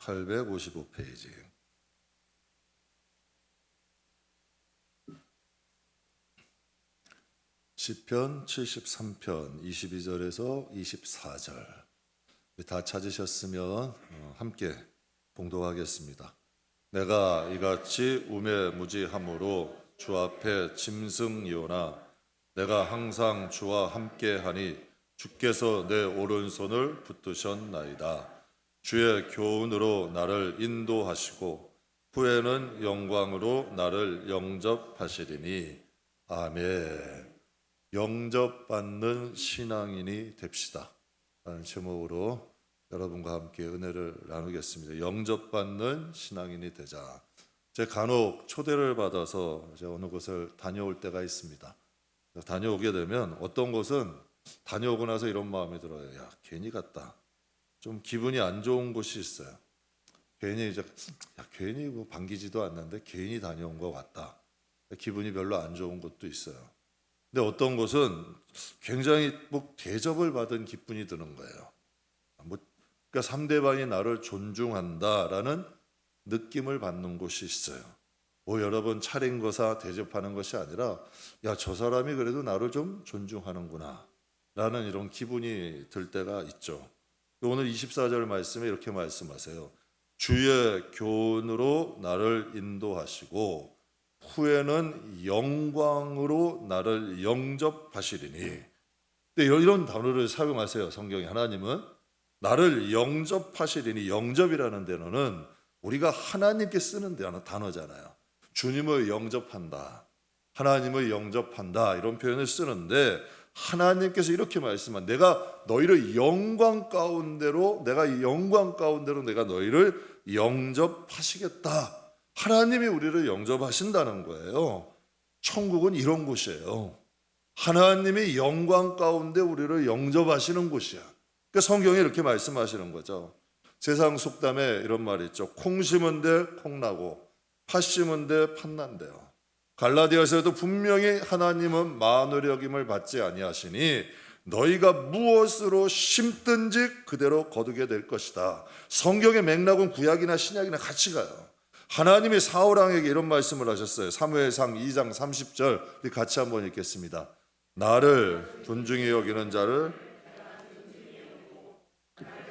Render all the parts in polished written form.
855페이지. 시편 73편 22절에서 24절 다 찾으셨으면 함께 봉독하겠습니다. 내가 이같이 우매무지함으로 주 앞에 짐승이오나 내가 항상 주와 함께하니 주께서 내 오른손을 붙드셨나이다. 주의 교훈으로 나를 인도하시고 후에는 영광으로 나를 영접하시리니. 아멘. 영접받는 신앙인이 됩시다 라는 제목으로 여러분과 함께 은혜를 나누겠습니다. 영접받는 신앙인이 되자. 제가 간혹 초대를 받아서 제가 어느 곳을 다녀올 때가 있습니다. 다녀오게 되면 어떤 곳은 다녀오고 나서 이런 마음이 들어요. 야, 괜히 갔다. 좀 기분이 안 좋은 곳이 있어요. 괜히 괜히 뭐 반기지도 않는데 괜히 다녀온 것 같다. 기분이 별로 안 좋은 곳도 있어요. 근데 어떤 곳은 굉장히 대접을 받은 기분이 드는 거예요. 그러니까 상대방이 나를 존중한다라는 느낌을 받는 곳이 있어요. 여러분 차림거사 대접하는 것이 아니라 야, 저 사람이 그래도 나를 좀 존중하는구나 라는 이런 기분이 들 때가 있죠. 오늘 24절 말씀에 이렇게 말씀하세요. 주의 교훈으로 나를 인도하시고 후에는 영광으로 나를 영접하시리니. 근데 이런 단어를 사용하세요. 성경에. 하나님은 나를 영접하시리니. 영접이라는 단어는 우리가 하나님께 쓰는 단어잖아요. 주님을 영접한다, 하나님을 영접한다, 이런 표현을 쓰는데 하나님께서 이렇게 말씀한, 내가 너희를 영광 가운데로 내가 너희를 영접하시겠다. 하나님이 우리를 영접하신다는 거예요. 천국은 이런 곳이에요. 하나님이 영광 가운데 우리를 영접하시는 곳이야. 그러니까 성경이 이렇게 말씀하시는 거죠. 세상 속담에 이런 말이 있죠. 콩 심은 데 콩 나고 팥 심은 데 팥 난대요. 갈라디아서에도 분명히 하나님은 만노력임을 받지 아니하시니 너희가 무엇으로 심든지 그대로 거두게 될 것이다. 성경의 맥락은 구약이나 신약이나 같이 가요. 하나님이 사울왕에게 이런 말씀을 하셨어요. 사무엘상 2장 30절 같이 한번 읽겠습니다. 나를 존중히 여기는 자를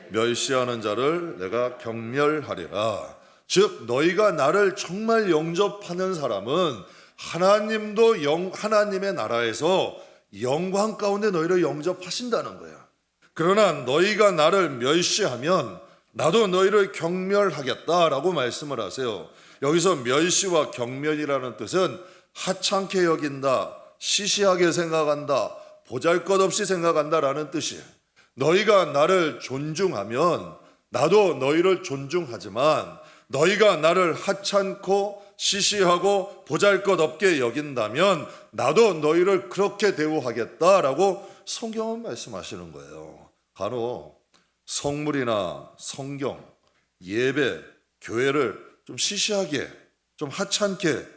멸시하는 자를 내가 경멸하리라. 즉 너희가 나를 정말 영접하는 사람은 하나님의 나라에서 영광 가운데 너희를 영접하신다는 거야. 그러나 너희가 나를 멸시하면 나도 너희를 경멸하겠다라고 말씀을 하세요. 여기서 멸시와 경멸이라는 뜻은 하찮게 여긴다, 시시하게 생각한다, 보잘것없이 생각한다라는 뜻이에요. 너희가 나를 존중하면 나도 너희를 존중하지만 너희가 나를 하찮고 시시하고 보잘것없게 여긴다면 나도 너희를 그렇게 대우하겠다라고 성경은 말씀하시는 거예요. 간혹 성물이나 성경, 예배, 교회를 좀 시시하게, 좀 하찮게,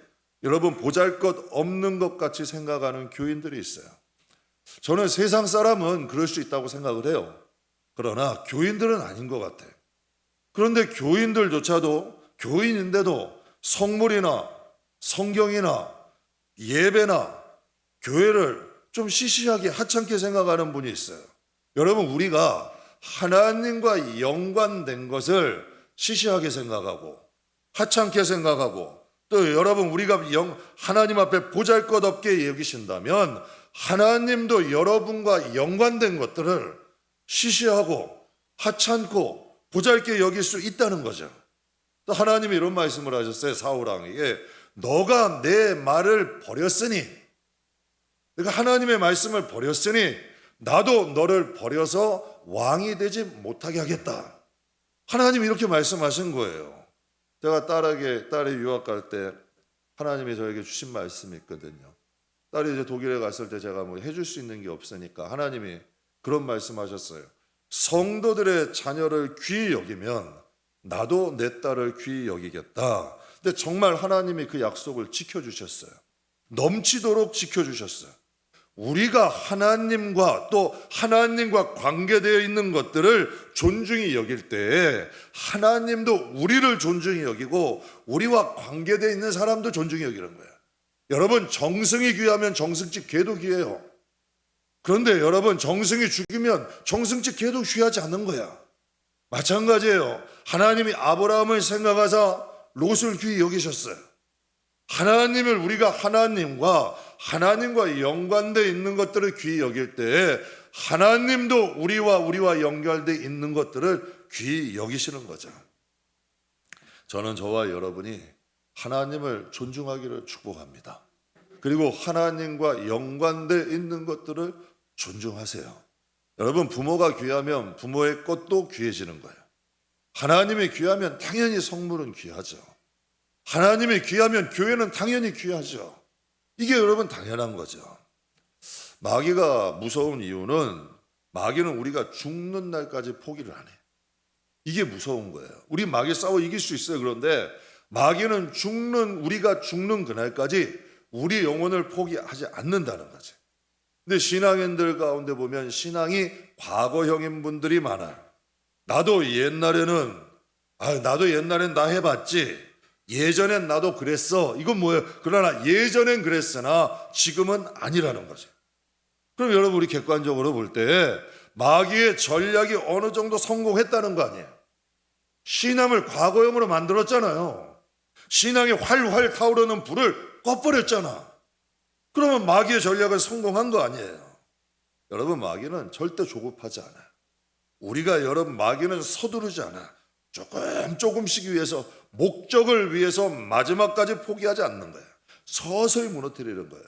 여러분 보잘것없는 것 같이 생각하는 교인들이 있어요. 저는 세상 사람은 그럴 수 있다고 생각을 해요. 그러나 교인들은 아닌 것 같아요. 그런데 교인들조차도, 교인인데도 성물이나 성경이나 예배나 교회를 좀 시시하게 하찮게 생각하는 분이 있어요. 여러분, 우리가 하나님과 연관된 것을 시시하게 생각하고 하찮게 생각하고 또 여러분 우리가 하나님 앞에 보잘것없게 여기신다면 하나님도 여러분과 연관된 것들을 시시하고 하찮고 보잘게 여길 수 있다는 거죠. 또 하나님이 이런 말씀을 하셨어요. 사울왕에게 너가 내 말을 버렸으니, 내가 하나님의 말씀을 버렸으니 나도 너를 버려서 왕이 되지 못하게 하겠다. 하나님이 이렇게 말씀하신 거예요. 제가 딸이 유학 갈 때 하나님이 저에게 주신 말씀이 있거든요. 딸이 이제 독일에 갔을 때 제가 해줄 수 있는 게 없으니까 하나님이 그런 말씀하셨어요. 성도들의 자녀를 귀히 여기면 나도 내 딸을 귀히 여기겠다. 근데 정말 하나님이 그 약속을 지켜주셨어요. 넘치도록 지켜주셨어요. 우리가 하나님과 또 하나님과 관계되어 있는 것들을 존중히 여길 때 하나님도 우리를 존중히 여기고 우리와 관계되어 있는 사람도 존중히 여기는 거예요. 여러분, 정승이 귀하면 정승집 개도 귀해요. 그런데 여러분, 정승이 죽이면 정승집 개도 귀하지 않는 거야. 마찬가지예요. 하나님이 아브라함을 생각하사 롯을 귀히 여기셨어요. 하나님을 우리가 하나님과 연관되어 있는 것들을 귀히 여길 때 하나님도 우리와 연결되어 있는 것들을 귀히 여기시는 거죠. 저는 저와 여러분이 하나님을 존중하기를 축복합니다. 그리고 하나님과 연관되어 있는 것들을 존중하세요. 여러분, 부모가 귀하면 부모의 것도 귀해지는 거예요. 하나님이 귀하면 당연히 성물은 귀하죠. 하나님이 귀하면 교회는 당연히 귀하죠. 이게 여러분 당연한 거죠. 마귀가 무서운 이유는 마귀는 우리가 죽는 날까지 포기를 안 해요. 이게 무서운 거예요. 우리 마귀 싸워 이길 수 있어요. 그런데 마귀는 우리가 죽는 그날까지 우리 영혼을 포기하지 않는다는 거죠. 근데 신앙인들 가운데 보면 신앙이 과거형인 분들이 많아요. 나도 옛날엔 나 해봤지. 예전엔 나도 그랬어. 이건 뭐예요? 그러나 예전엔 그랬으나 지금은 아니라는 거죠. 그럼 여러분, 우리 객관적으로 볼 때 마귀의 전략이 어느 정도 성공했다는 거 아니에요? 신앙을 과거형으로 만들었잖아요. 신앙이 활활 타오르는 불을 꺼버렸잖아. 그러면 마귀의 전략은 성공한 거 아니에요? 여러분, 마귀는 절대 조급하지 않아요. 여러분, 마귀는 서두르지 않아. 조금씩 위해서, 목적을 위해서 마지막까지 포기하지 않는 거예요. 서서히 무너뜨리는 거예요.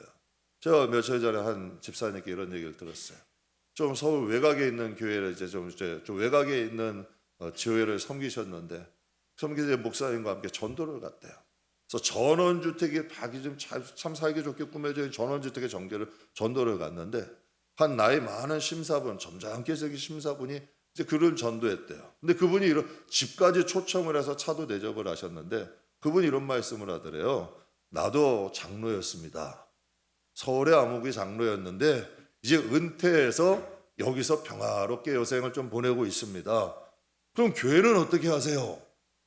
제가 며칠 전에 한 집사님께 이런 얘기를 들었어요. 좀 서울 외곽에 있는 교회를 좀 외곽에 있는 교회를 섬기셨는데, 섬기는 목사님과 함께 전도를 갔대요. 그래서 전원주택이 참 살기 좋게 꾸며져 있는 전원주택의 전도를 갔는데, 한 나이 많은 심사분, 점잖게 생긴 심사분이 이제 그를 전도했대요. 근데 그분이 집까지 초청을 해서 차도 대접을 하셨는데, 그분이 이런 말씀을 하더래요. 나도 장로였습니다. 서울의 암흑의 장로였는데 이제 은퇴해서 여기서 평화롭게 여생을 좀 보내고 있습니다. 그럼 교회는 어떻게 하세요?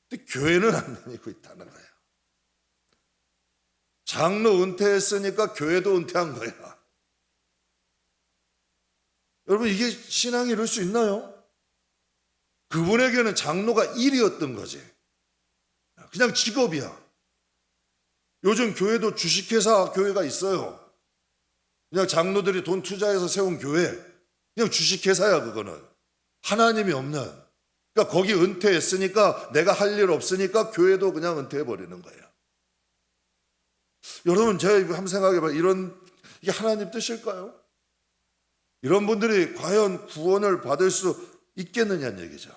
근데 교회는 안 다니고 있다는 거예요. 장로 은퇴했으니까 교회도 은퇴한 거야. 여러분, 이게 신앙이 이럴 수 있나요? 그분에게는 장로가 일이었던 거지. 그냥 직업이야. 요즘 교회도 주식회사 교회가 있어요. 그냥 장로들이 돈 투자해서 세운 교회. 그냥 주식회사야, 그거는. 하나님이 없는. 그러니까 거기 은퇴했으니까 내가 할 일 없으니까 교회도 그냥 은퇴해버리는 거예요. 여러분, 제가 한번 생각해봐요. 이게 하나님 뜻일까요? 이런 분들이 과연 구원을 받을 수 있겠느냐는 얘기죠.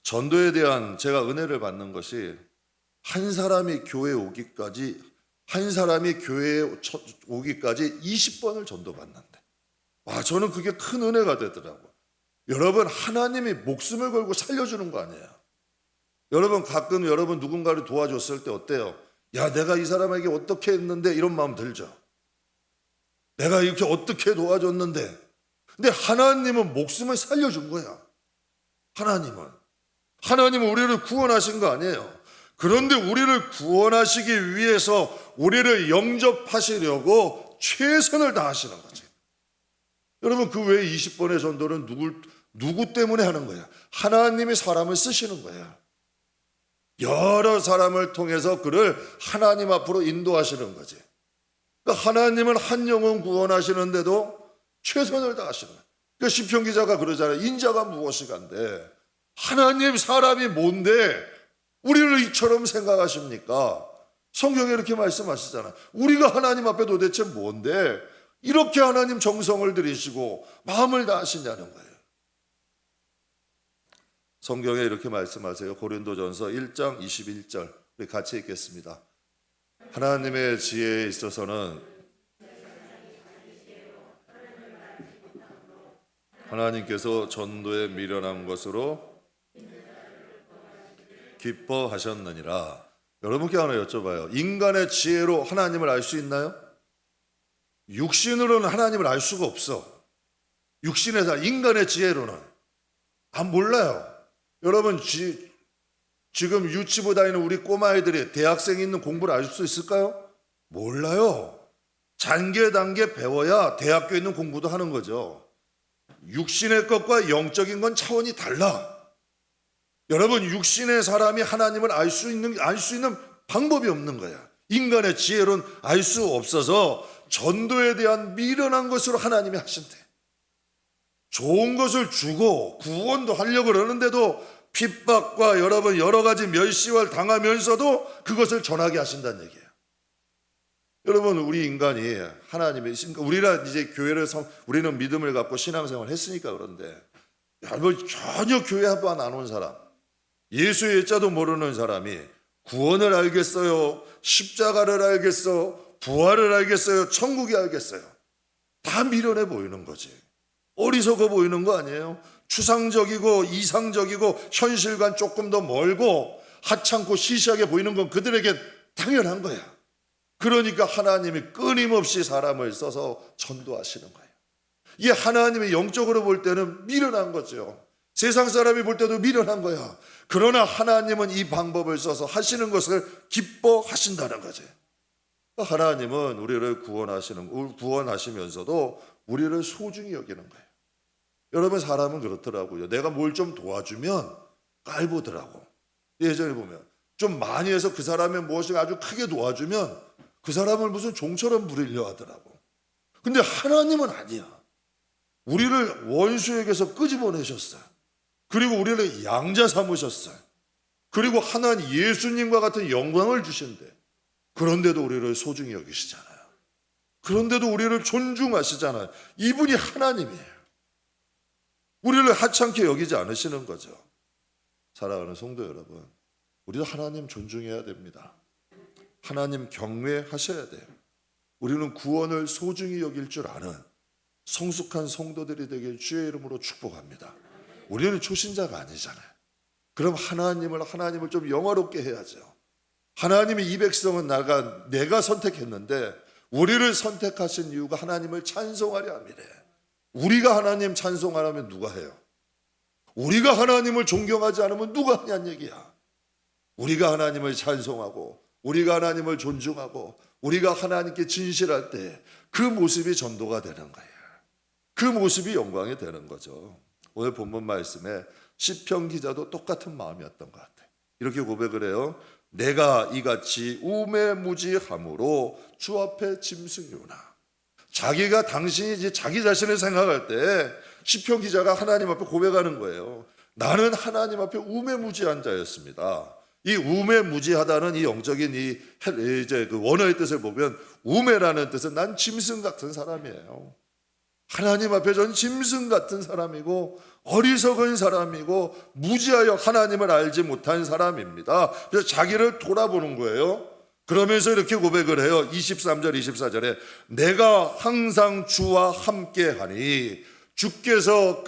전도에 대한 제가 은혜를 받는 것이 한 사람이 교회에 오기까지 20번을 전도받는데, 저는 그게 큰 은혜가 되더라고요. 여러분, 하나님이 목숨을 걸고 살려주는 거 아니에요? 여러분, 가끔 여러분 누군가를 도와줬을 때 어때요? 야, 내가 이 사람에게 어떻게 했는데, 이런 마음 들죠. 내가 이렇게 어떻게 도와줬는데. 근데 하나님은 목숨을 살려준 거야. 하나님은 우리를 구원하신 거 아니에요. 그런데 우리를 구원하시기 위해서 우리를 영접하시려고 최선을 다하시는 거지. 여러분, 그 외에 20번의 전도는 누구 때문에 하는 거야? 하나님이 사람을 쓰시는 거야. 여러 사람을 통해서 그를 하나님 앞으로 인도하시는 거지. 그러니까 하나님은 한 영혼 구원하시는데도 최선을 다하시는 거야. 그러니까 시편 기자가 그러잖아요. 인자가 무엇이간데 하나님 사람이 뭔데 우리를 이처럼 생각하십니까? 성경에 이렇게 말씀하시잖아. 우리가 하나님 앞에 도대체 뭔데 이렇게 하나님 정성을 들이시고 마음을 다하시냐는 거예요. 성경에 이렇게 말씀하세요. 고린도전서 1장 21절 우리 같이 읽겠습니다. 하나님의 지혜에 있어서는 하나님께서 전도에 미련한 것으로 기뻐하셨느니라. 여러분께 하나 여쭤봐요. 인간의 지혜로 하나님을 알 수 있나요? 육신으로는 하나님을 알 수가 없어. 육신에서 인간의 지혜로는 몰라요. 여러분 지금 유치부 다니는 우리 꼬마애들이 대학생이 있는 공부를 알 수 있을까요? 몰라요. 단계 배워야 대학교에 있는 공부도 하는 거죠. 육신의 것과 영적인 건 차원이 달라. 여러분 육신의 사람이 하나님을 알 수 있는 방법이 없는 거야. 인간의 지혜로는 알 수 없어서 전도에 대한 미련한 것으로 하나님이 하신대. 좋은 것을 주고 구원도 하려고 그러는데도 핍박과 여러분 여러 가지 멸시를 당하면서도 그것을 전하게 하신다는 얘기예요. 여러분 우리 인간이 하나님의 우리라 이제 우리는 믿음을 갖고 신앙생활을 했으니까 그런데 여러분 전혀 교회 한번 안 온 사람, 예수의 예자도 모르는 사람이 구원을 알겠어요? 십자가를 알겠어? 부활을 알겠어요? 천국이 알겠어요? 다 미련해 보이는 거지. 어리석어 보이는 거 아니에요? 추상적이고 이상적이고 현실과 조금 더 멀고 하찮고 시시하게 보이는 건 그들에게 당연한 거야. 그러니까 하나님이 끊임없이 사람을 써서 전도하시는 거예요. 이게 하나님이 영적으로 볼 때는 미련한 거죠. 세상 사람이 볼 때도 미련한 거야. 그러나 하나님은 이 방법을 써서 하시는 것을 기뻐하신다는 거지. 하나님은 우리를 구원하시면서도 우리를 소중히 여기는 거예요. 여러분 사람은 그렇더라고요. 내가 뭘 좀 도와주면 깔보더라고. 예전에 보면 좀 많이 해서 그 사람의 무엇을 아주 크게 도와주면 그 사람을 무슨 종처럼 부리려 하더라고. 근데 하나님은 아니야. 우리를 원수에게서 끄집어내셨어요. 그리고 우리를 양자 삼으셨어요. 그리고 하나님 예수님과 같은 영광을 주신대. 그런데도 우리를 소중히 여기시잖아요. 그런데도 우리를 존중하시잖아요. 이분이 하나님이에요. 우리를 하찮게 여기지 않으시는 거죠. 사랑하는 성도 여러분, 우리도 하나님 존중해야 됩니다. 하나님 경외하셔야 돼요. 우리는 구원을 소중히 여길 줄 아는 성숙한 성도들이 되길 주의 이름으로 축복합니다. 우리는 초신자가 아니잖아요. 그럼 하나님을 좀 영화롭게 해야죠. 하나님이 이 백성은 내가 선택했는데 우리를 선택하신 이유가 하나님을 찬송하려 함이래. 우리가 하나님 찬송하려면 누가 해요? 우리가 하나님을 존경하지 않으면 누가 하냐는 얘기야. 우리가 하나님을 찬송하고 우리가 하나님을 존중하고 우리가 하나님께 진실할 때 그 모습이 전도가 되는 거예요. 그 모습이 영광이 되는 거죠. 오늘 본문 말씀에 시편 기자도 똑같은 마음이었던 것 같아요. 이렇게 고백을 해요. 내가 이같이 우매무지함으로 주 앞에 짐승이오나. 당신이 이제 자기 자신을 생각할 때 시편 기자가 하나님 앞에 고백하는 거예요. 나는 하나님 앞에 우매무지한 자였습니다. 이 우매무지하다는 이 영적인 이제 그 원어의 뜻을 보면 우매라는 뜻은 난 짐승 같은 사람이에요. 하나님 앞에 전 짐승 같은 사람이고 어리석은 사람이고 무지하여 하나님을 알지 못한 사람입니다. 그래서 자기를 돌아보는 거예요. 그러면서 이렇게 고백을 해요. 23절 24절에 내가 항상 주와 함께하니 주께서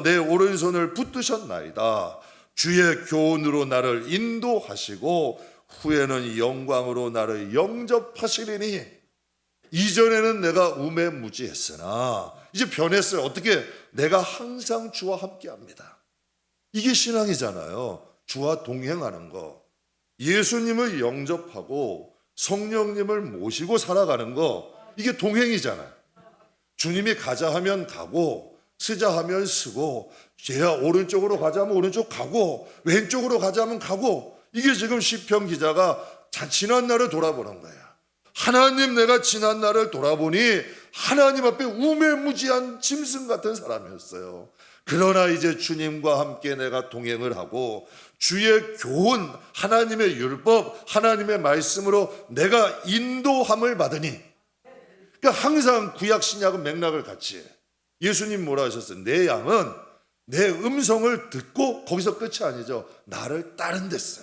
내 오른손을 붙드셨나이다. 주의 교훈으로 나를 인도하시고 후에는 영광으로 나를 영접하시리니. 이전에는 내가 우매무지했으나 이제 변했어요. 어떻게? 내가 항상 주와 함께합니다. 이게 신앙이잖아요. 주와 동행하는 거. 예수님을 영접하고 성령님을 모시고 살아가는 거, 이게 동행이잖아요. 주님이 가자 하면 가고 쓰자 하면 쓰고 제가 오른쪽으로 가자면 오른쪽 가고 왼쪽으로 가자면 가고. 이게 지금 시편 기자가 지난 날을 돌아보는 거예요. 하나님, 내가 지난 날을 돌아보니 하나님 앞에 우매무지한 짐승 같은 사람이었어요. 그러나 이제 주님과 함께 내가 동행을 하고 주의 교훈, 하나님의 율법, 하나님의 말씀으로 내가 인도함을 받으니. 그러니까 항상 구약 신약은 맥락을 같이 해. 예수님 뭐라 하셨어요? 내 양은 내 음성을 듣고 거기서 끝이 아니죠. 나를 따른 데서.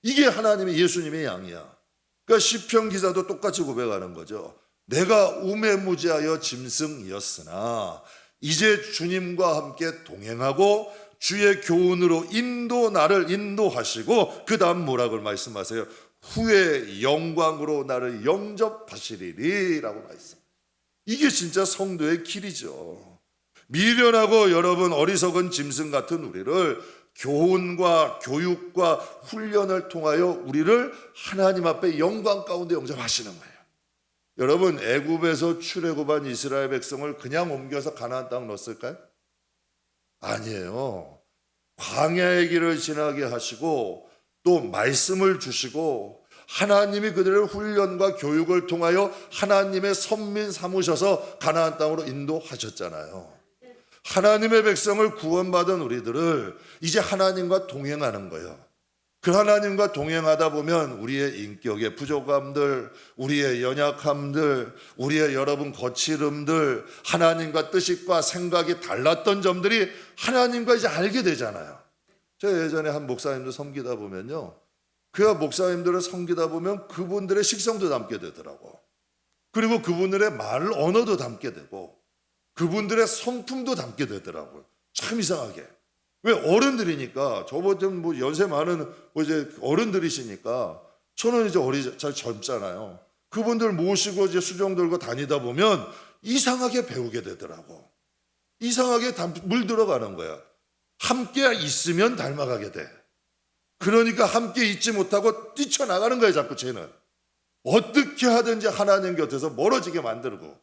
이게 하나님의 예수님의 양이야. 그러니까 시편 기자도 똑같이 고백하는 거죠. 내가 우매무지하여 짐승이었으나 이제 주님과 함께 동행하고 주의 교훈으로 나를 인도하시고 그 다음 뭐라고 말씀하세요? 후에 영광으로 나를 영접하시리라고 말씀. 이게 진짜 성도의 길이죠. 미련하고 여러분 어리석은 짐승 같은 우리를 교훈과 교육과 훈련을 통하여 우리를 하나님 앞에 영광 가운데 영접하시는 거예요. 여러분 애굽에서 출애굽한 이스라엘 백성을 그냥 옮겨서 가나안 땅 넣었을까요? 아니에요. 광야의 길을 지나게 하시고 또 말씀을 주시고 하나님이 그들을 훈련과 교육을 통하여 하나님의 선민 삼으셔서 가나안 땅으로 인도하셨잖아요. 하나님의 백성을 구원받은 우리들을 이제 하나님과 동행하는 거예요. 그 하나님과 동행하다 보면 우리의 인격의 부족함들, 우리의 연약함들, 우리의 여러분 거칠음들, 하나님과 뜻과 생각이 달랐던 점들이 하나님과 이제 알게 되잖아요. 제가 예전에 한 목사님들 섬기다 보면요, 그가 목사님들을 섬기다 보면 그분들의 식성도 담게 되더라고. 그리고 그분들의 말 언어도 담게 되고 그분들의 성품도 담게 되더라고요. 참 이상하게. 왜? 어른들이니까. 저보다 뭐 연세 많은 이제 어른들이시니까 저는 이제 잘 젊잖아요. 그분들 모시고 이제 수종 들고 다니다 보면 이상하게 배우게 되더라고. 이상하게 물들어가는 거야. 함께 있으면 닮아가게 돼. 그러니까 함께 있지 못하고 뛰쳐나가는 거예요, 자꾸 쟤는. 어떻게 하든지 하나님 곁에서 멀어지게 만들고,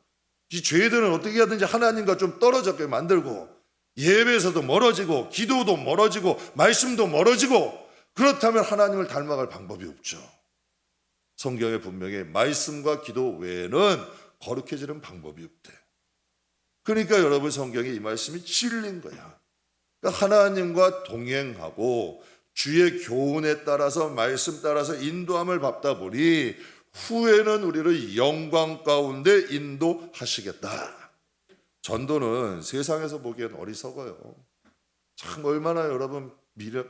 이 죄들은 어떻게 하든지 하나님과 좀 떨어지게 만들고, 예배에서도 멀어지고, 기도도 멀어지고, 말씀도 멀어지고, 그렇다면 하나님을 닮아갈 방법이 없죠. 성경에 분명히 말씀과 기도 외에는 거룩해지는 방법이 없대. 그러니까 여러분 성경에 이 말씀이 진리인 거야. 그러니까 하나님과 동행하고 주의 교훈에 따라서 말씀 따라서 인도함을 받다 보니 후에는 우리를 영광 가운데 인도하시겠다. 전도는 세상에서 보기엔 어리석어요. 참 얼마나 여러분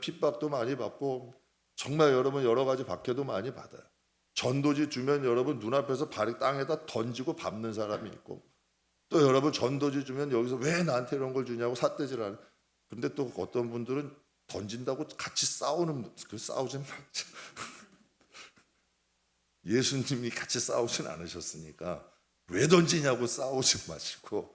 핍박도 많이 받고 정말 여러분 여러 가지 박해도 많이 받아요. 전도지 주면 여러분 눈앞에서 발이 땅에다 던지고 밟는 사람이 있고, 또 여러분 전도지 주면 여기서 왜 나한테 이런 걸 주냐고 삿대질 하는. 근데 또 어떤 분들은 던진다고 같이 싸우는, 싸우진 말죠. 예수님이 같이 싸우진 않으셨으니까 왜 던지냐고 싸우지 마시고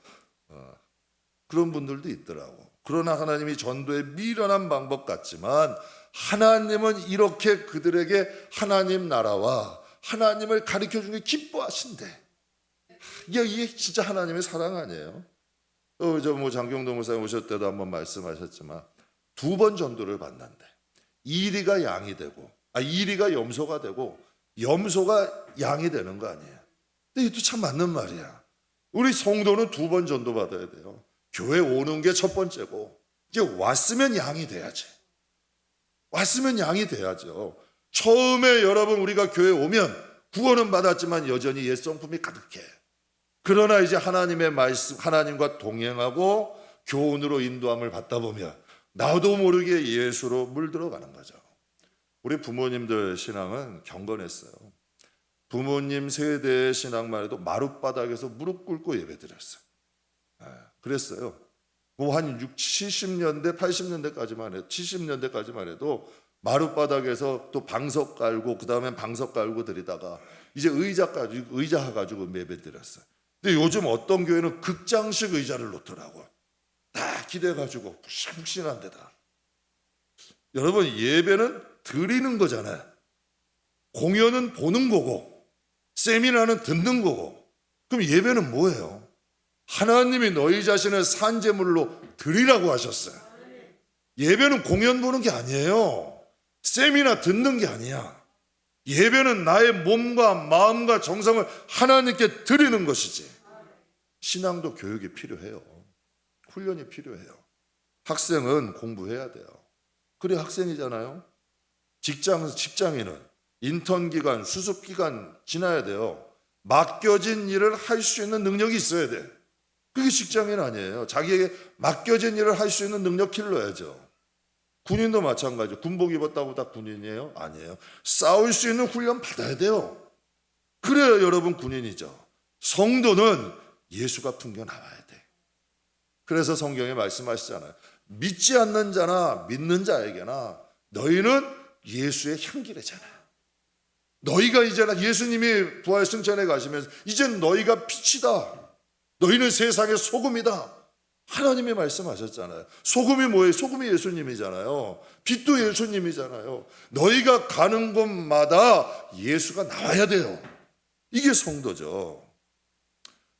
그런 분들도 있더라고. 그러나 하나님이 전도의 미련한 방법 같지만 하나님은 이렇게 그들에게 하나님 나라와 하나님을 가르쳐주는 게 기뻐하신대. 이게 진짜 하나님의 사랑 아니에요? 저 장경동 목사님 오셨을 때도 한번 말씀하셨지만 2번 전도를 받는데 이리가 양이 되고, 이리가 염소가 되고 염소가 양이 되는 거 아니에요? 근데 이것도 참 맞는 말이야. 우리 성도는 2번 전도 받아야 돼요. 교회 오는 게 첫 번째고, 이제 왔으면 양이 돼야지. 왔으면 양이 돼야죠. 처음에 여러분 우리가 교회 오면 구원은 받았지만 여전히 옛 성품이 가득해. 그러나 이제 하나님의 말씀, 하나님과 동행하고 교훈으로 인도함을 받다 보면 나도 모르게 예수로 물들어가는 거죠. 우리 부모님들 신앙은 경건했어요. 부모님 세대의 신앙만 해도 마룻바닥에서 무릎 꿇고 예배드렸어요. 그랬어요. 한 70년대, 80년대까지만 해도, 70년대까지만 해도 마룻바닥에서 또 방석 깔고, 그 다음엔 방석 깔고 드리다가 이제 의자 가지고 예배드렸어요. 근데 요즘 어떤 교회는 극장식 의자를 놓더라고요. 다 기대가지고 푹신푹신한 데다. 여러분 예배는 드리는 거잖아요. 공연은 보는 거고 세미나는 듣는 거고, 그럼 예배는 뭐예요? 하나님이 너희 자신을 산제물로 드리라고 하셨어요. 예배는 공연 보는 게 아니에요. 세미나 듣는 게 아니야. 예배는 나의 몸과 마음과 정성을 하나님께 드리는 것이지. 신앙도 교육이 필요해요. 훈련이 필요해요. 학생은 공부해야 돼요. 그래 학생이잖아요. 직장인은 인턴 기간, 수습 기간 지나야 돼요. 맡겨진 일을 할 수 있는 능력이 있어야 돼. 그게 직장인 아니에요. 자기에게 맡겨진 일을 할 수 있는 능력 길러야죠. 군인도 마찬가지죠. 군복 입었다고 다 군인이에요? 아니에요. 싸울 수 있는 훈련 받아야 돼요. 그래야 여러분 군인이죠. 성도는 예수가 풍겨 나와야 돼. 그래서 성경에 말씀하시잖아요. 믿지 않는 자나 믿는 자에게나 너희는 예수의 향기래잖아요. 너희가 이제는 예수님이 부활 승천에 가시면서 이젠 너희가 빛이다. 너희는 세상의 소금이다. 하나님이 말씀하셨잖아요. 소금이 뭐예요? 소금이 예수님이잖아요. 빛도 예수님이잖아요. 너희가 가는 곳마다 예수가 나와야 돼요. 이게 성도죠.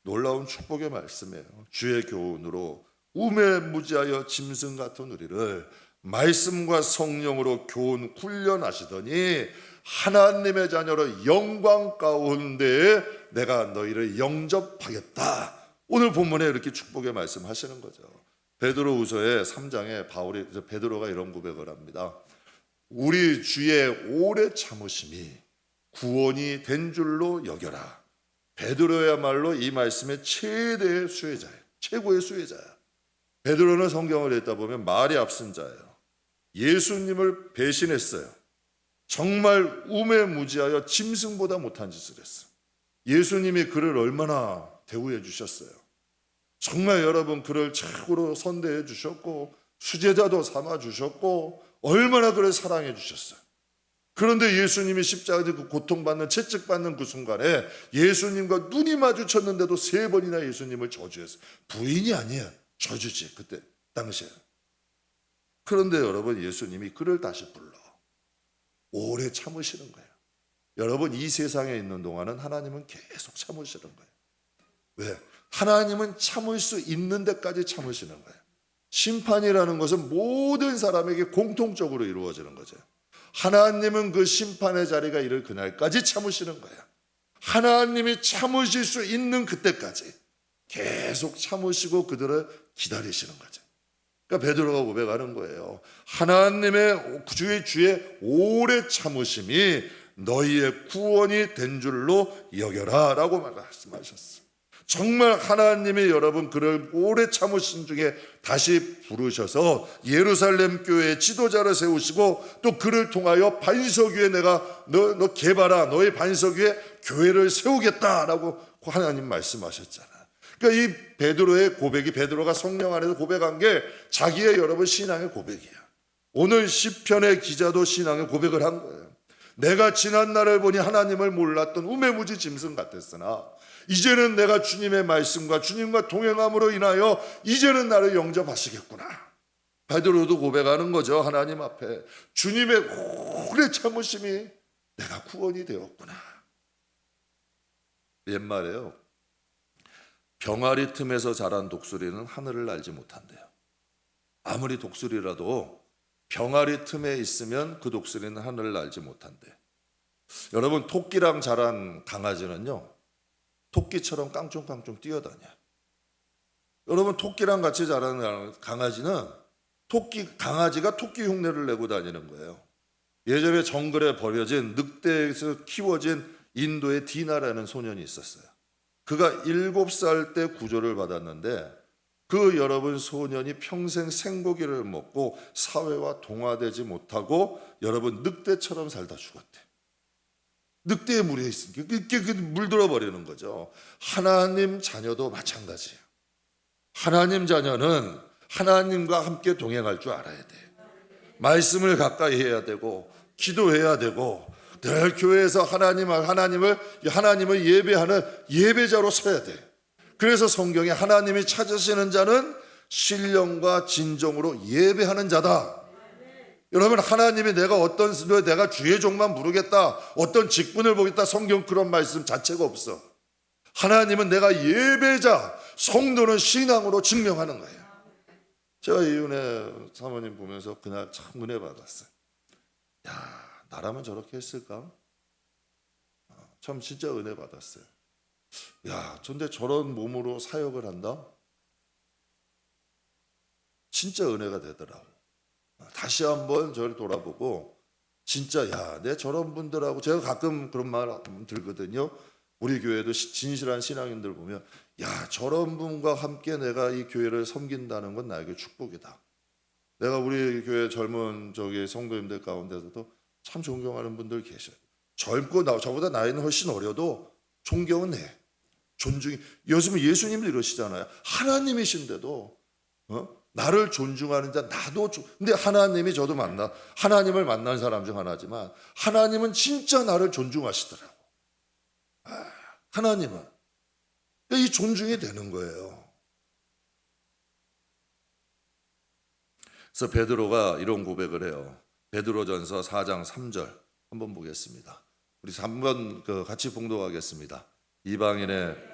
놀라운 축복의 말씀이에요. 주의 교훈으로 우매무지하여 짐승 같은 우리를 말씀과 성령으로 교훈 훈련하시더니 하나님의 자녀로 영광 가운데 내가 너희를 영접하겠다. 오늘 본문에 이렇게 축복의 말씀하시는 거죠. 베드로후서의 3장에 베드로가 이런 고백을 합니다. 우리 주의 오래 참으심이 구원이 된 줄로 여겨라. 베드로야말로 이 말씀의 최대의 수혜자예요. 최고의 수혜자야. 베드로는 성경을 읽다 보면 말이 앞선 자예요. 예수님을 배신했어요. 정말 우매무지하여 짐승보다 못한 짓을 했어요. 예수님이 그를 얼마나 대우해 주셨어요. 정말 여러분 그를 최고로 선대해 주셨고 수제자도 삼아 주셨고 얼마나 그를 사랑해 주셨어요. 그런데 예수님이 십자가에서 그 고통받는 채찍받는 그 순간에 예수님과 눈이 마주쳤는데도 3번이나 예수님을 저주했어요. 부인이 아니에요. 저주지 그때 당시에. 그런데 여러분 예수님이 그를 다시 불러 오래 참으시는 거예요. 여러분 이 세상에 있는 동안은 하나님은 계속 참으시는 거예요. 왜? 하나님은 참을 수 있는 데까지 참으시는 거예요. 심판이라는 것은 모든 사람에게 공통적으로 이루어지는 거죠. 하나님은 그 심판의 자리가 이를 그날까지 참으시는 거예요. 하나님이 참으실 수 있는 그때까지 계속 참으시고 그들을 기다리시는 거죠. 그러니까 베드로가 고백하는 거예요. 하나님의 주의 오래 참으심이 너희의 구원이 된 줄로 여겨라 라고 말씀하셨어요. 정말 하나님이 여러분 그를 오래 참으신 중에 다시 부르셔서 예루살렘 교회의 지도자를 세우시고 또 그를 통하여 반석 위에 내가 너 개발아 너의 반석 위에 교회를 세우겠다라고 하나님 말씀하셨잖아요. 그러니까 이 베드로의 고백이 베드로가 성령 안에서 고백한 게 자기의 여러분 신앙의 고백이야. 오늘 시편의 기자도 신앙의 고백을 한 거예요. 내가 지난 날을 보니 하나님을 몰랐던 우매무지 짐승 같았으나 이제는 내가 주님의 말씀과 주님과 동행함으로 인하여 이제는 나를 영접하시겠구나. 베드로도 고백하는 거죠. 하나님 앞에 주님의 오래 참으심이 내가 구원이 되었구나. 옛말에요. 병아리 틈에서 자란 독수리는 하늘을 날지 못한대요. 아무리 독수리라도 병아리 틈에 있으면 그 독수리는 하늘을 날지 못한대. 여러분 토끼랑 자란 강아지는요. 토끼처럼 깡총깡총 뛰어다녀. 여러분 토끼랑 같이 자라는 강아지는 강아지가 토끼 흉내를 내고 다니는 거예요. 예전에 정글에 버려진 늑대에서 키워진 인도의 디나라는 소년이 있었어요. 그가 7살 때 구조를 받았는데 그 여러분 소년이 평생 생고기를 먹고 사회와 동화되지 못하고 여러분 늑대처럼 살다 죽었대. 늑대에 물에 있으니까 그게 물들어 버리는 거죠. 하나님 자녀도 마찬가지예요. 하나님 자녀는 하나님과 함께 동행할 줄 알아야 돼. 말씀을 가까이 해야 되고 기도해야 되고 늘 교회에서 하나님을 예배하는 예배자로 서야 돼. 그래서 성경에 하나님이 찾으시는 자는 신령과 진정으로 예배하는 자다. 여러분 하나님이 내가 주의 종만 부르겠다 어떤 직분을 보겠다 성경 그런 말씀 자체가 없어. 하나님은 내가 예배자 성도는 신앙으로 증명하는 거예요. 제가 이은혜 사모님 보면서 그날 참 은혜 받았어요. 야 나라면 저렇게 했을까? 참 진짜 은혜 받았어요. 야 근데 저런 몸으로 사역을 한다? 진짜 은혜가 되더라고. 다시 한번 저를 돌아보고 진짜 내 저런 분들하고 제가 가끔 그런 말 들거든요. 우리 교회도 진실한 신앙인들 보면 저런 분과 함께 내가 이 교회를 섬긴다는 건 나에게 축복이다. 내가 우리 교회 젊은 성도님들 가운데서도 참 존경하는 분들 계셔요. 젊고 저보다 나이는 훨씬 어려도 존경은 해. 존중이. 요즘은 예수님도 이러시잖아요. 하나님이신데도 나를 존중하는 자, 근데 하나님이 저도 하나님을 만난 사람 중 하나지만 하나님은 진짜 나를 존중하시더라고. 하나님은. 이 존중이 되는 거예요. 그래서 베드로가 이런 고백을 해요. 베드로전서 4장 3절 한번 보겠습니다. 우리 3번 같이 봉독하겠습니다. 이방인의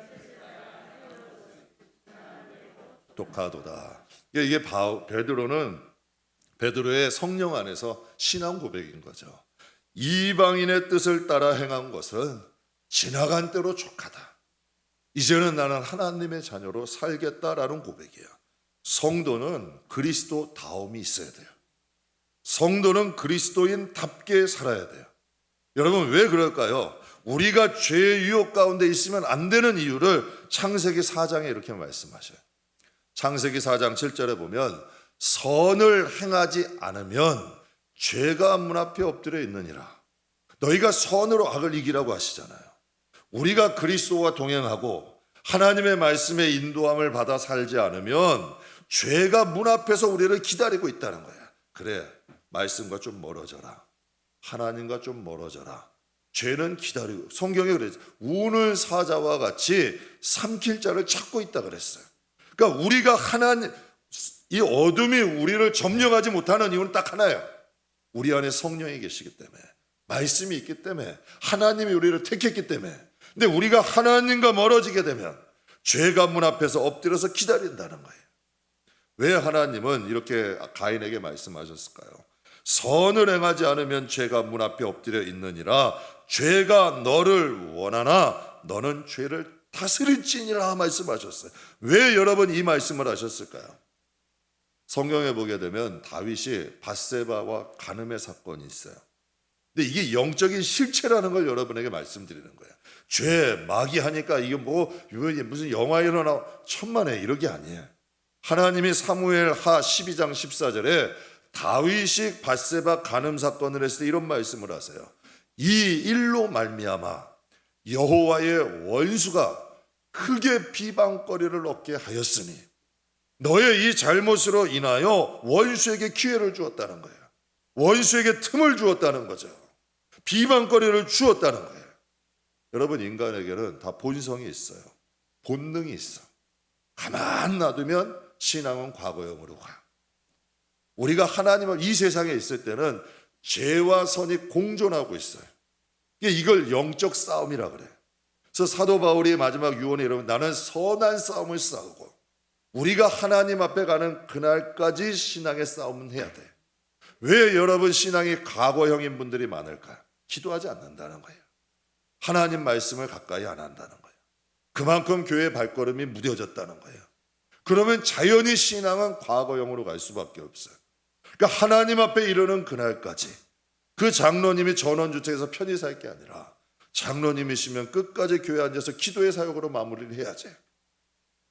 독하도다. 이게 베드로의 성령 안에서 신앙 고백인 거죠. 이방인의 뜻을 따라 행한 것은 지나간 때로 족하다. 이제는 나는 하나님의 자녀로 살겠다라는 고백이에요. 성도는 그리스도다움이 있어야 돼요. 성도는 그리스도인답게 살아야 돼요. 여러분 왜 그럴까요? 우리가 죄의 유혹 가운데 있으면 안 되는 이유를 창세기 4장에 이렇게 말씀하셔요. 창세기 4장 7절에 보면 선을 행하지 않으면 죄가 문 앞에 엎드려 있느니라. 너희가 선으로 악을 이기라고 하시잖아요. 우리가 그리스도와 동행하고 하나님의 말씀에 인도함을 받아 살지 않으면 죄가 문 앞에서 우리를 기다리고 있다는 거야. 그래, 말씀과 좀 멀어져라. 하나님과 좀 멀어져라. 죄는 기다리고, 성경에 그랬어요. 우는 사자와 같이 삼킬 자를 찾고 있다 그랬어요. 그러니까 우리가 이 어둠이 우리를 점령하지 못하는 이유는 딱 하나예요. 우리 안에 성령이 계시기 때문에, 말씀이 있기 때문에, 하나님이 우리를 택했기 때문에. 근데 우리가 하나님과 멀어지게 되면 죄가 문 앞에서 엎드려서 기다린다는 거예요. 왜 하나님은 이렇게 가인에게 말씀하셨을까요? 선을 행하지 않으면 죄가 문 앞에 엎드려 있느니라. 죄가 너를 원하나 너는 죄를 다스릴지니라 말씀하셨어요. 왜 여러분 이 말씀을 하셨을까요? 성경에 보게 되면 다윗이 밧세바와 간음의 사건이 있어요. 근데 이게 영적인 실체라는 걸 여러분에게 말씀드리는 거예요. 죄, 마귀 하니까 이게 무슨 영화에 일어나 천만에 이런 게 아니에요. 하나님이 사무엘하 12장 14절에 다윗이 밧세바 간음 사건을 했을 때 이런 말씀을 하세요. 이 일로 말미암아 여호와의 원수가 크게 비방거리를 얻게 하였으니 너의 이 잘못으로 인하여 원수에게 기회를 주었다는 거예요. 원수에게 틈을 주었다는 거죠. 비방거리를 주었다는 거예요. 여러분 인간에게는 다 본성이 있어요. 본능이 있어. 가만 놔두면 신앙은 과거형으로 가. 우리가 하나님을 이 세상에 있을 때는 죄와 선이 공존하고 있어요. 이걸 영적 싸움이라 그래요. 그래서 사도 바울이 마지막 유언에 이러면 나는 선한 싸움을 싸우고 우리가 하나님 앞에 가는 그날까지 신앙의 싸움은 해야 돼. 왜 여러분 신앙이 과거형인 분들이 많을까? 기도하지 않는다는 거예요. 하나님 말씀을 가까이 안 한다는 거예요. 그만큼 교회의 발걸음이 무뎌졌다는 거예요. 그러면 자연히 신앙은 과거형으로 갈 수밖에 없어요. 그러니까 하나님 앞에 이르는 그날까지 그 장로님이 전원주택에서 편히 살 게 아니라 장로님이시면 끝까지 교회에 앉아서 기도의 사역으로 마무리를 해야지.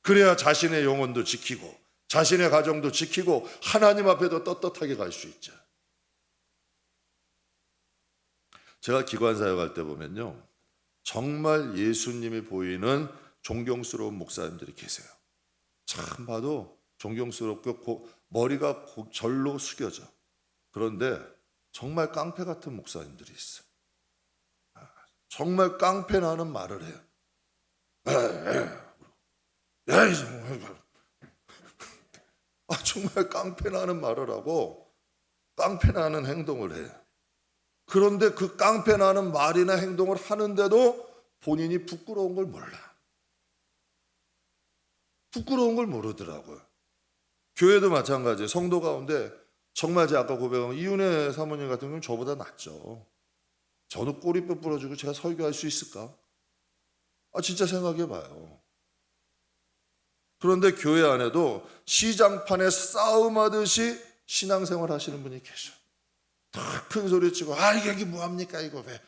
그래야 자신의 영혼도 지키고 자신의 가정도 지키고 하나님 앞에도 떳떳하게 갈 수 있죠. 제가 기관사역할 때 보면요, 정말 예수님이 보이는 존경스러운 목사님들이 계세요. 참 봐도 존경스럽고 머리가 절로 숙여져. 그런데 정말 깡패 같은 목사님들이 있어요. 정말 깡패 나는 말을 해요. 정말 깡패 나는 말을 하고 깡패 나는 행동을 해요. 그런데 그 깡패 나는 말이나 행동을 하는데도 본인이 부끄러운 걸 몰라. 부끄러운 걸 모르더라고요. 교회도 마찬가지예요. 성도 가운데 정말 제가 아까 고백한 이은혜 사모님 같은 경우는 저보다 낫죠. 저도 꼬리뼈 부러지고 제가 설교할 수 있을까? 진짜 생각해봐요. 그런데 교회 안에도 시장판에 싸움하듯이 신앙생활 하시는 분이 계셔. 다 큰 소리 치고 이게 뭐합니까 이거 왜?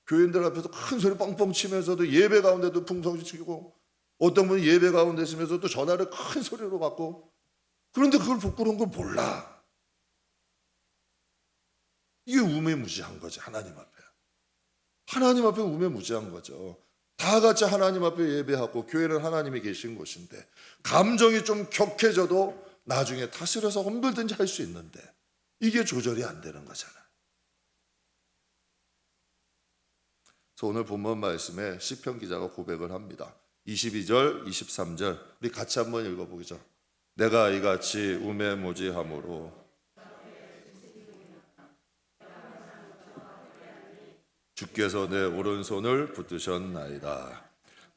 교인들 앞에서 큰 소리 뻥뻥 치면서도 예배 가운데도 풍성히 치고 어떤 분은 예배 가운데 있으면서도 전화를 큰 소리로 받고 그런데 그걸 부끄러운 걸 몰라. 이게 우매무지한 거지. 하나님 앞에. 하나님 앞에 우매무지한 거죠. 다 같이 하나님 앞에 예배하고 교회는 하나님이 계신 곳인데 감정이 좀 격해져도 나중에 다스려서 얼마든지 할 수 있는데 이게 조절이 안 되는 거잖아요. 그래서 오늘 본문 말씀에 시편 기자가 고백을 합니다. 22절, 23절 우리 같이 한번 읽어보죠. 내가 이같이 우매무지함으로 주께서 내 오른손을 붙드셨나이다.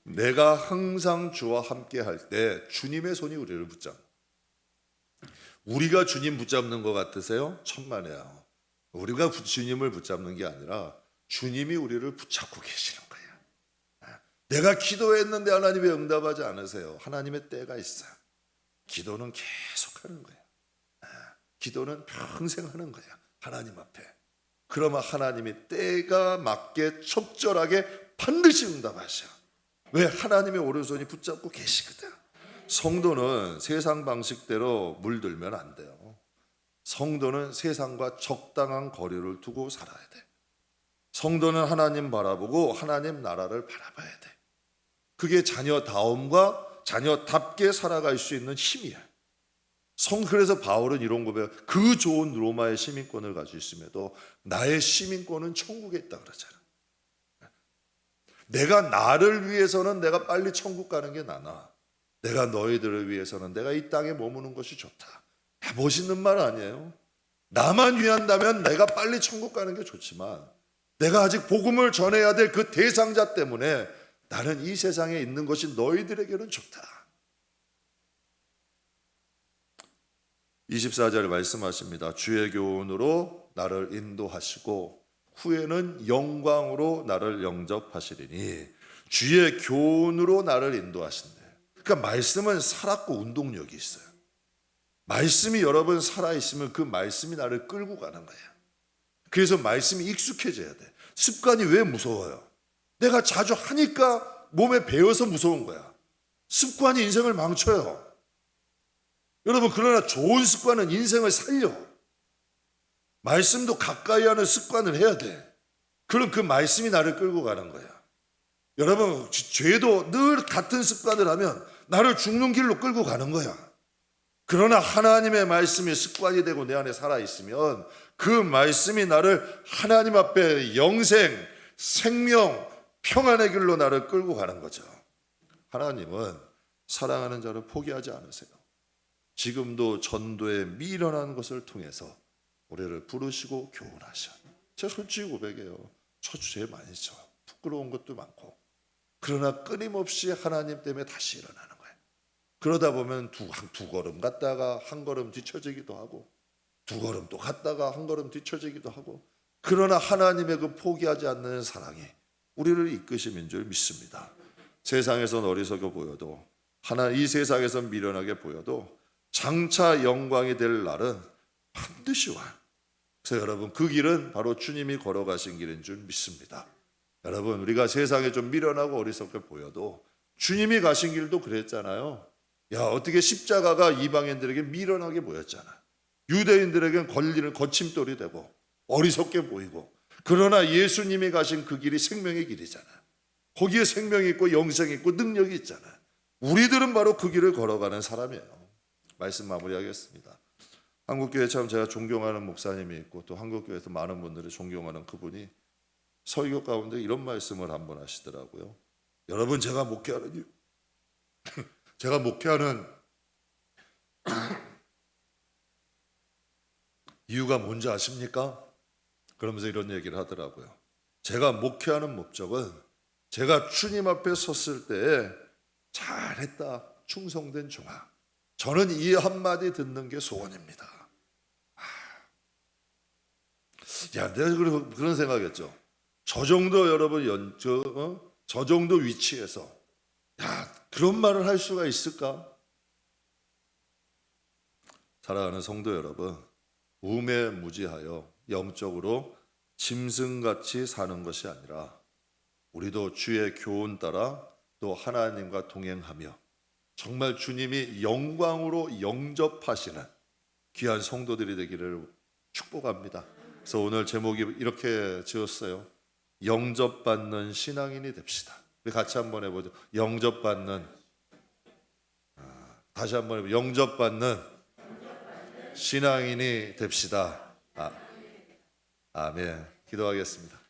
내가 항상 주와 함께 할 때 주님의 손이 우리를 붙잡는, 우리가 주님 붙잡는 것 같으세요? 천만에요. 우리가 주님을 붙잡는 게 아니라 주님이 우리를 붙잡고 계시는 거예요. 내가 기도했는데 하나님이 응답하지 않으세요. 하나님의 때가 있어요. 기도는 계속 하는 거예요. 기도는 평생 하는 거예요. 하나님 앞에. 그러면 하나님이 때가 맞게 적절하게 반드시 응답하셔. 왜? 하나님의 오른손이 붙잡고 계시거든. 성도는 세상 방식대로 물들면 안 돼요. 성도는 세상과 적당한 거리를 두고 살아야 돼. 성도는 하나님 바라보고 하나님 나라를 바라봐야 돼. 그게 자녀다움과 자녀답게 살아갈 수 있는 힘이야. 그래서 바울은 이런 고백, 그 좋은 로마의 시민권을 가지고 있음에도 나의 시민권은 천국에 있다 그러잖아. 내가 나를 위해서는 내가 빨리 천국 가는 게 나아. 내가 너희들을 위해서는 내가 이 땅에 머무는 것이 좋다. 멋있는 말 아니에요? 나만 위한다면 내가 빨리 천국 가는 게 좋지만 내가 아직 복음을 전해야 될 그 대상자 때문에 나는 이 세상에 있는 것이 너희들에게는 좋다. 24절 말씀하십니다. 주의 교훈으로 나를 인도하시고 후에는 영광으로 나를 영접하시리니. 주의 교훈으로 나를 인도하신대. 그러니까 말씀은 살았고 운동력이 있어요. 말씀이 여러분 살아있으면 그 말씀이 나를 끌고 가는 거예요. 그래서 말씀이 익숙해져야 돼. 습관이 왜 무서워요? 내가 자주 하니까 몸에 배어서 무서운 거야. 습관이 인생을 망쳐요. 여러분, 그러나 좋은 습관은 인생을 살려. 말씀도 가까이 하는 습관을 해야 돼. 그럼 그 말씀이 나를 끌고 가는 거야. 여러분, 죄도 늘 같은 습관을 하면 나를 죽는 길로 끌고 가는 거야. 그러나 하나님의 말씀이 습관이 되고 내 안에 살아있으면 그 말씀이 나를 하나님 앞에 영생, 생명, 평안의 길로 나를 끌고 가는 거죠. 하나님은 사랑하는 자를 포기하지 않으세요. 지금도 전도에 미련한 것을 통해서 우리를 부르시고 교훈하셔. 제가 솔직히 고백해요. 저 죄 많이 져. 부끄러운 것도 많고. 그러나 끊임없이 하나님 때문에 다시 일어나는 거예요. 그러다 보면 두 걸음 갔다가 한 걸음 뒤처지기도 하고, 두 걸음 또 갔다가 한 걸음 뒤처지기도 하고. 그러나 하나님의 그 포기하지 않는 사랑이 우리를 이끄심인 줄 믿습니다. 세상에선 어리석어 보여도, 이 세상에선 미련하게 보여도 장차 영광이 될 날은 반드시 와요. 그래서 여러분, 그 길은 바로 주님이 걸어가신 길인 줄 믿습니다. 여러분, 우리가 세상에 좀 미련하고 어리석게 보여도 주님이 가신 길도 그랬잖아요. 야, 어떻게 십자가가 이방인들에게 미련하게 보였잖아. 유대인들에겐 걸리는 거침돌이 되고 어리석게 보이고, 그러나 예수님이 가신 그 길이 생명의 길이잖아. 거기에 생명이 있고 영생이 있고 능력이 있잖아. 우리들은 바로 그 길을 걸어가는 사람이에요. 말씀 마무리하겠습니다. 한국교회 참 제가 존경하는 목사님이 있고 또 한국교회에서 많은 분들이 존경하는 그분이 설교 가운데 이런 말씀을 한번 하시더라고요. 여러분, 제가 목회하는 이유가 뭔지 아십니까? 그러면서 이런 얘기를 하더라고요. 제가 목회하는 목적은 제가 주님 앞에 섰을 때에 잘했다, 충성된 종아. 저는 이 한마디 듣는 게 소원입니다. 야, 내가 그런 생각했죠. 저 정도 여러분 저 정도 위치에서 야, 그런 말을 할 수가 있을까? 사랑하는 성도 여러분, 우매무지하여 영적으로 짐승같이 사는 것이 아니라 우리도 주의 교훈 따라 또 하나님과 동행하며 정말 주님이 영광으로 영접하시는 귀한 성도들이 되기를 축복합니다. 그래서 오늘 제목이 이렇게 지었어요. 영접받는 신앙인이 됩시다. 우리 같이 한번 해보죠. 영접받는, 다시 한번 해보죠. 영접받는 신앙인이 됩시다. 아멘. 기도하겠습니다.